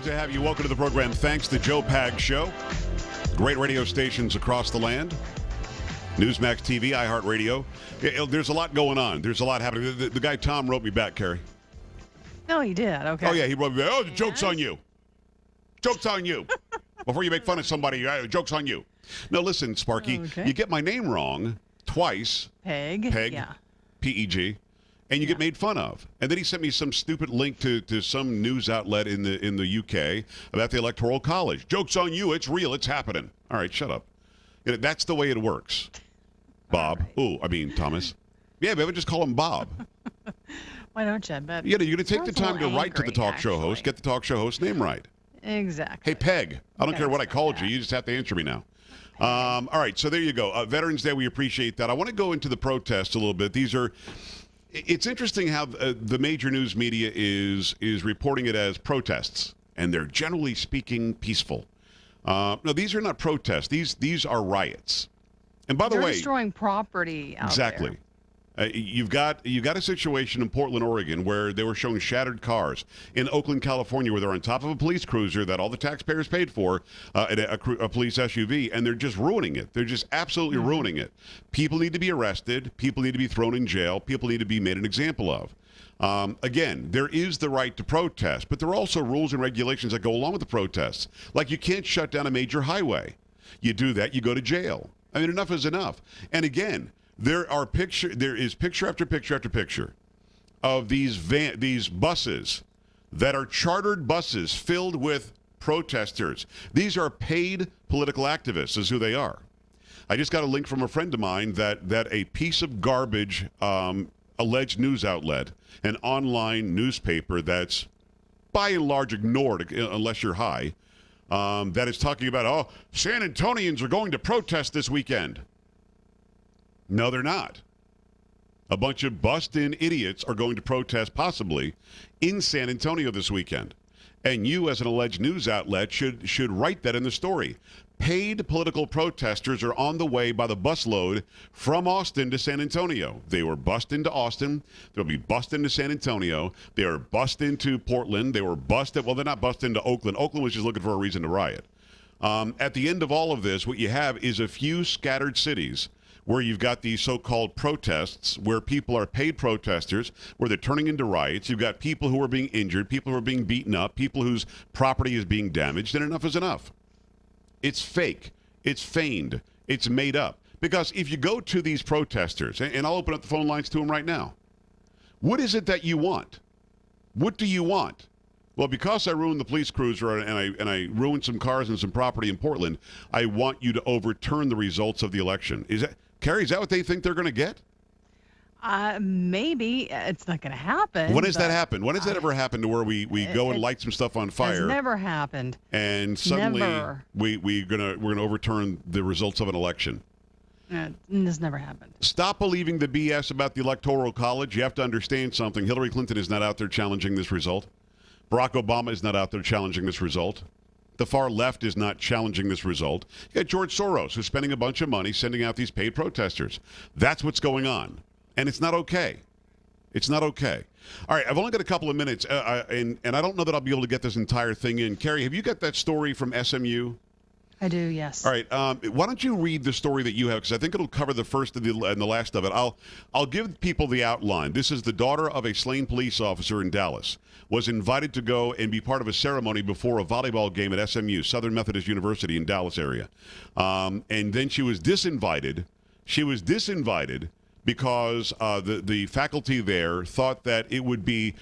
Great to have you. Welcome to the program. Thanks to Joe Pag Show. Great radio stations across the land. Newsmax TV, iHeartRadio. There's a lot going on. There's a lot happening. The guy Tom wrote me back, Carrie. No, he did. Okay. Oh, yeah, he wrote me back. Oh, the joke's on you. Joke's on you. Before you make fun of somebody, joke's on you. No, listen, Sparky, you get my name wrong twice. Peg. Yeah. P-E-G. And you get made fun of. And then he sent me some stupid link to some news outlet in the UK about the Electoral College. Joke's on you. It's real. It's happening. All right, shut up. That's the way it works. Bob. Right. Thomas. Yeah, maybe just call him Bob. Why don't you? But you're going to take the time to write to the talk show host. Get the talk show host name right. Exactly. Hey, Peg. I don't care what I called you. You just have to answer me now. All right, so there you go. Veterans Day, we appreciate that. I want to go into the protests a little bit. It's interesting how the major news media is reporting it as protests, and they're generally speaking peaceful. No, these are not protests. These are riots. And by the way, destroying property out exactly. there. You've got a situation in Portland, Oregon, where they were showing shattered cars. In Oakland, California, where they're on top of a police cruiser that all the taxpayers paid for, a police SUV, and they're just ruining it. They're just absolutely ruining it. People need to be arrested. People need to be thrown in jail. People need to be made an example of. Again, there is the right to protest, but there are also rules and regulations that go along with the protests. Like you can't shut down a major highway. You do that, you go to jail. I mean, enough is enough. And again, there is picture after picture after picture of these buses that are chartered buses filled with protesters. These are paid political activists, is who they are. I just got a link from a friend of mine that a piece of garbage alleged news outlet, an online newspaper that's by and large ignored unless you're high, that is talking about, San Antonians are going to protest this weekend. No, they're not. A bunch of bust-in idiots are going to protest possibly in San Antonio this weekend. And you, as an alleged news outlet, should write that in the story. Paid political protesters are on the way by the busload from Austin to San Antonio. They were bussed into Austin. They'll be bussed into San Antonio. They were bussed into Portland. They were busted. Well, they're not bussed into Oakland. Oakland was just looking for a reason to riot. At the end of all of this, what you have is a few scattered cities where you've got these so-called protests where people are paid protesters, where they're turning into riots. You've got people who are being injured, people who are being beaten up, people whose property is being damaged, and enough is enough. It's fake. It's feigned. It's made up. Because if you go to these protesters, and I'll open up the phone lines to them right now, what is it that you want? What do you want? Well, because I ruined the police cruiser and I ruined some cars and some property in Portland, I want you to overturn the results of the election. Carrie, is that what they think they're going to get? Maybe. It's not going to happen. When does that happen? When does that ever happen to where we go and light some stuff on fire? It's never happened. And suddenly we're gonna overturn the results of an election. This never happened. Stop believing the BS about the Electoral College. You have to understand something. Hillary Clinton is not out there challenging this result. Barack Obama is not out there challenging this result. The far left is not challenging this result. You got George Soros, who's spending a bunch of money sending out these paid protesters. That's what's going on. And it's not okay. It's not okay. All right, I've only got a couple of minutes, and I don't know that I'll be able to get this entire thing in. Carrie, have you got that story from SMU? I do, yes. All right, why don't you read the story that you have, because I think it'll cover the first and the last of it. I'll give people the outline. This is the daughter of a slain police officer in Dallas, was invited to go and be part of a ceremony before a volleyball game at SMU, Southern Methodist University in Dallas area. And then she was disinvited. She was disinvited because the faculty there thought that it would be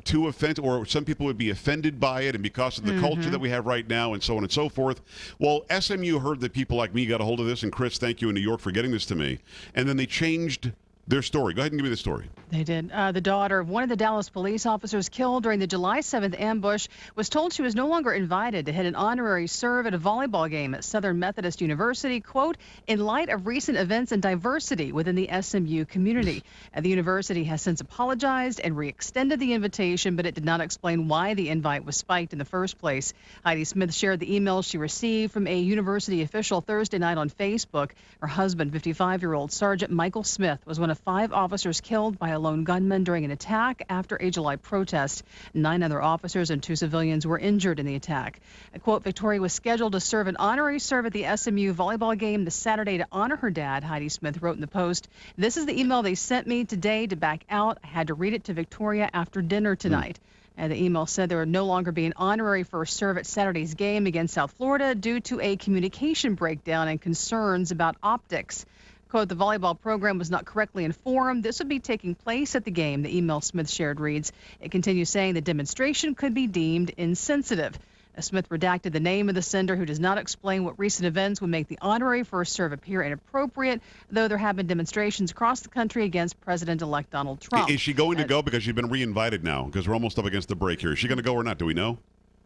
too offensive, or some people would be offended by it, and because of the culture that we have right now, and so on and so forth. Well, SMU heard that people like me got a hold of this, and Chris, thank you in New York for getting this to me, and then they changed their story. Go ahead and give me the story. They did. The daughter of one of the Dallas police officers killed during the July 7th ambush was told she was no longer invited to head an honorary serve at a volleyball game at Southern Methodist University, quote, in light of recent events and diversity within the SMU community. The university has since apologized and re-extended the invitation, but it did not explain why the invite was spiked in the first place. Heidi Smith shared the email she received from a university official Thursday night on Facebook. Her husband, 55-year-old Sergeant Michael Smith, was one of 5 officers killed by a lone gunman during an attack after a July protest. 9 other officers and 2 civilians were injured in the attack. Quote, Victoria was scheduled to serve an honorary serve at the SMU volleyball game this Saturday to honor her dad, Heidi Smith wrote in the Post. This is the email they sent me today to back out. I had to read it to Victoria after dinner tonight. And the email said there would no longer be an honorary first serve at Saturday's game against South Florida due to a communication breakdown and concerns about optics. Quote, the volleyball program was not correctly informed. This would be taking place at the game, the email Smith shared reads. It continues saying the demonstration could be deemed insensitive. Smith redacted the name of the sender, who does not explain what recent events would make the honorary first serve appear inappropriate, though there have been demonstrations across the country against President-elect Donald Trump. Is she going to go because she's been re-invited now? Because we're almost up against the break here. Is she going to go or not? Do we know?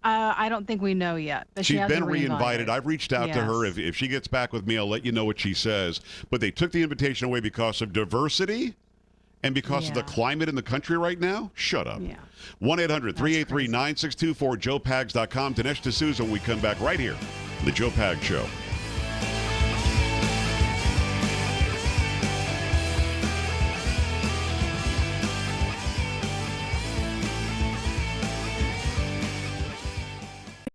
I don't think we know yet. But She's been re-invited. I've reached out to her. Yes. If she gets back with me, I'll let you know what she says. But they took the invitation away because of diversity and because of the climate in the country right now? Shut up. Yeah. 1-800-383-9624, joepags.com. Dinesh D'Souza when we come back right here. The Joe Pags Show.